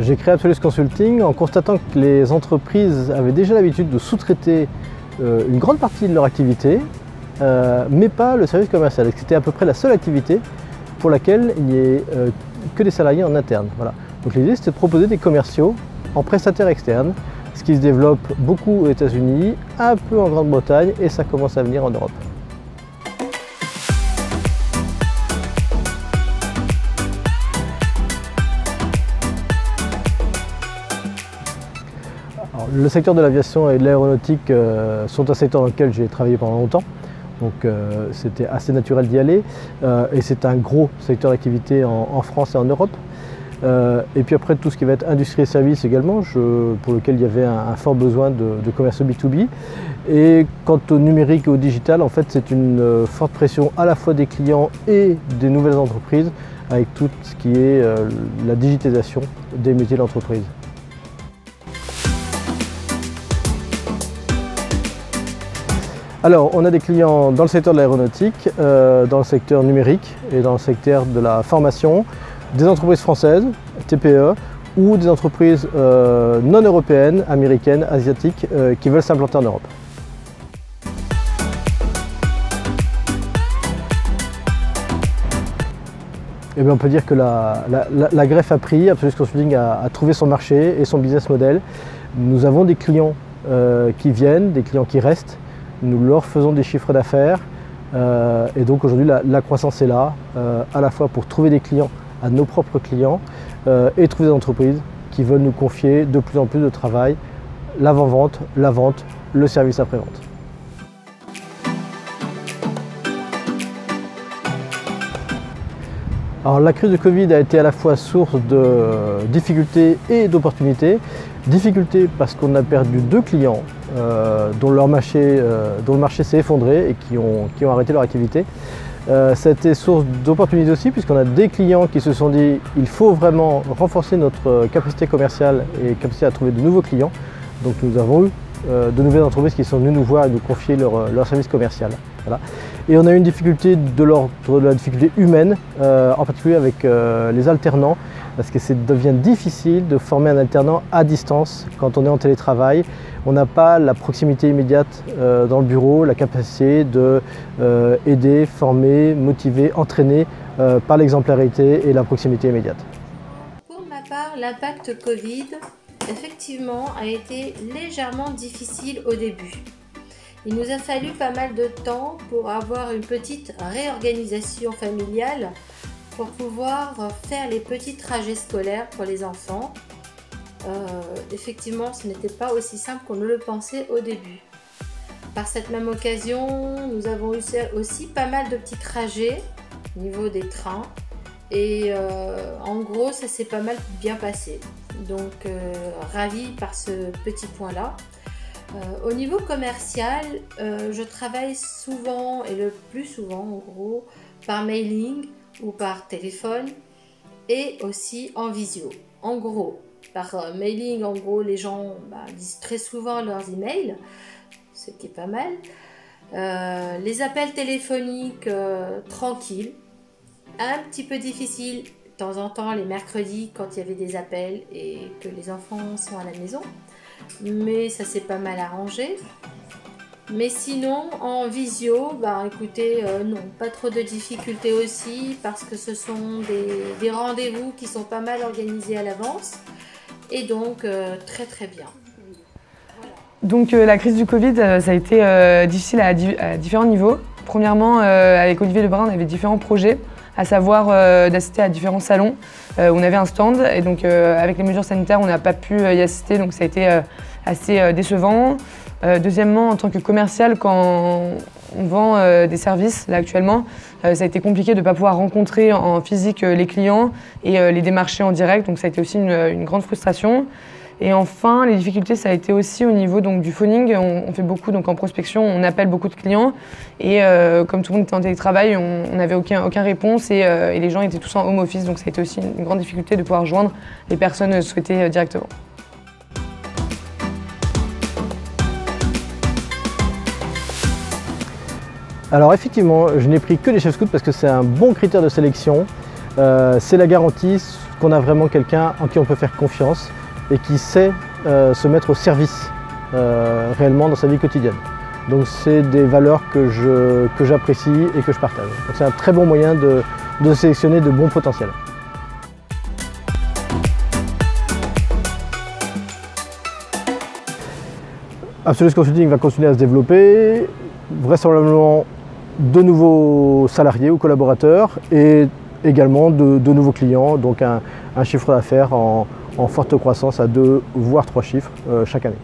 J'ai créé Absolus Consulting en constatant que les entreprises avaient déjà l'habitude de sous-traiter une grande partie de leur activité, mais pas le service commercial. C'était à peu près la seule activité pour laquelle il n'y ait que des salariés en interne. Voilà. Donc l'idée, c'était de proposer des commerciaux en prestataires externes, ce qui se développe beaucoup aux États-Unis, un peu en Grande-Bretagne, et ça commence à venir en Europe. Le secteur de l'aviation et de l'aéronautique sont un secteur dans lequel j'ai travaillé pendant longtemps, donc c'était assez naturel d'y aller, et c'est un gros secteur d'activité en France et en Europe. Et puis après, tout ce qui va être industrie et services également, pour lequel il y avait un fort besoin de commerce B2B. Et quant au numérique et au digital, en fait, c'est une forte pression à la fois des clients et des nouvelles entreprises, avec tout ce qui est la digitalisation des métiers de l'entreprise. Alors, on a des clients dans le secteur de l'aéronautique, dans le secteur numérique et dans le secteur de la formation, des entreprises françaises, TPE, ou des entreprises non européennes, américaines, asiatiques, qui veulent s'implanter en Europe. Eh bien, on peut dire que la greffe a pris, Absolus Consulting a trouvé son marché et son business model. Nous avons des clients qui viennent, des clients qui restent. Nous leur faisons des chiffres d'affaires et donc aujourd'hui la croissance est là, à la fois pour trouver des clients à nos propres clients et trouver des entreprises qui veulent nous confier de plus en plus de travail, l'avant-vente, la vente, le service après-vente. Alors la crise de Covid a été à la fois source de difficultés et d'opportunités. Difficultés parce qu'on a perdu 2 clients dont le marché s'est effondré et qui ont arrêté leur activité. Ça a été source d'opportunités aussi puisqu'on a des clients qui se sont dit il faut vraiment renforcer notre capacité commerciale et capacité à trouver de nouveaux clients. Donc nous avons eu de nouvelles entreprises qui sont venues nous voir et nous confier leur service commercial. Voilà. Et on a eu une difficulté de l'ordre de la difficulté humaine, en particulier avec les alternants, parce que ça devient difficile de former un alternant à distance quand on est en télétravail. On n'a pas la proximité immédiate dans le bureau, la capacité de aider, former, motiver, entraîner par l'exemplarité et la proximité immédiate. Pour ma part, l'impact Covid, effectivement, a été légèrement difficile au début. Il nous a fallu pas mal de temps pour avoir une petite réorganisation familiale pour pouvoir faire les petits trajets scolaires pour les enfants. Effectivement, ce n'était pas aussi simple qu'on ne le pensait au début. Par cette même occasion, nous avons eu aussi pas mal de petits trajets au niveau des trains et en gros, ça s'est pas mal bien passé. Donc, ravie par ce petit point-là. Au niveau commercial, je travaille souvent et le plus souvent en gros par mailing ou par téléphone et aussi en visio. En gros, par mailing, en gros, les gens disent très souvent leurs emails, ce qui est pas mal. Les appels téléphoniques tranquilles, un petit peu difficile de temps en temps les mercredis quand il y avait des appels et que les enfants sont à la maison. Mais ça s'est pas mal arrangé. Mais sinon, en visio, écoutez, non, pas trop de difficultés aussi parce que ce sont des rendez-vous qui sont pas mal organisés à l'avance et donc très très bien. Donc la crise du Covid, ça a été difficile à différents niveaux. Premièrement, avec Olivier Lebrun, on avait différents projets, à savoir d'assister à différents salons où on avait un stand et donc avec les mesures sanitaires, on n'a pas pu y assister, donc ça a été assez décevant. Deuxièmement, en tant que commercial, quand on vend des services, là actuellement, ça a été compliqué de ne pas pouvoir rencontrer en physique les clients et les démarcher en direct, donc ça a été aussi une grande frustration. Et enfin, les difficultés, ça a été aussi au niveau donc, du phoning. On fait beaucoup donc, en prospection, on appelle beaucoup de clients. Et comme tout le monde était en télétravail, on n'avait aucune réponse et les gens étaient tous en home office. Donc ça a été aussi une grande difficulté de pouvoir joindre les personnes souhaitées directement. Alors effectivement, je n'ai pris que des chefs scouts parce que c'est un bon critère de sélection. c'est la garantie qu'on a vraiment quelqu'un en qui on peut faire confiance et qui sait se mettre au service réellement dans sa vie quotidienne. Donc c'est des valeurs que j'apprécie et que je partage. Donc c'est un très bon moyen de sélectionner de bons potentiels. Absolus Consulting va continuer à se développer, vraisemblablement de nouveaux salariés ou collaborateurs et également de nouveaux clients, donc un chiffre d'affaires en forte croissance à 2 voire 3 chiffres chaque année.